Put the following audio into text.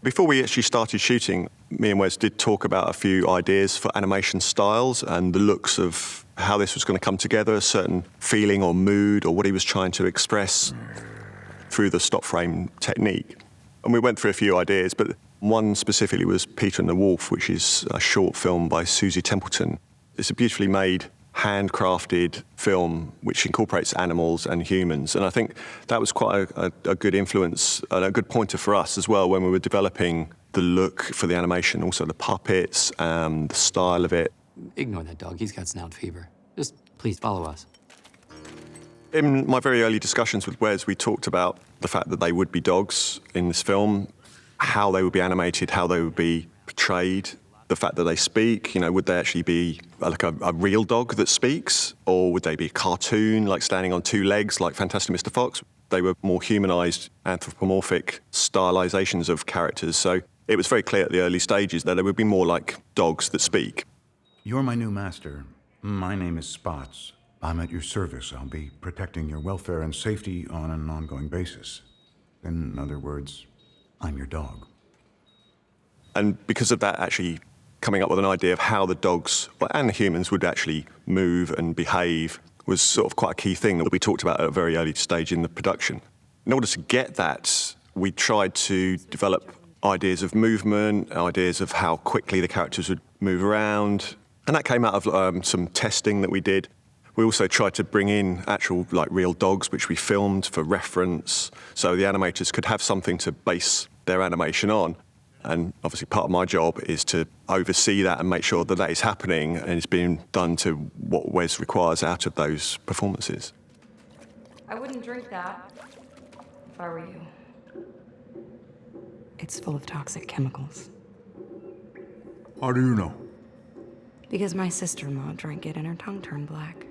Before we actually started shooting, me and Wes did talk about a few ideas for animation styles and the looks of how this was going to come together, a certain feeling or mood or what he was trying to express through the stop frame technique. And we went through a few ideas, but one specifically was Peter and the Wolf, which is a short film by Susie Templeton. It's a beautifully made, handcrafted film which incorporates animals and humans. And I think that was quite a good influence and a good pointer for us as well when we were developing the look for the animation, also the puppets, the style of it. Ignore that dog. He's got snout fever. Just please follow us. In my very early discussions with Wes, we talked about the fact that they would be dogs in this film, how they would be animated, how they would be portrayed, the fact that they speak. You know, would they actually be like a real dog that speaks, or would they be a cartoon, like standing on two legs, like Fantastic Mr. Fox? They were more humanized, anthropomorphic stylizations of characters. So it was very clear at the early stages that they would be more like dogs that speak. You're my new master. My name is Spots. I'm at your service. I'll be protecting your welfare and safety on an ongoing basis. In other words, I'm your dog. And because of that, actually coming up with an idea of how the dogs and the humans would actually move and behave was sort of quite a key thing that we talked about at a very early stage in the production. In order to get that, we tried to develop ideas of movement, ideas of how quickly the characters would move around. And that came out of some testing that we did. We also tried to bring in actual, like, real dogs, which we filmed for reference, so the animators could have something to base their animation on. And obviously part of my job is to oversee that and make sure that that is happening and it's being done to what Wes requires out of those performances. I wouldn't drink that if I were you. It's full of toxic chemicals. How do you know? Because my sister-in-law drank it and her tongue turned black.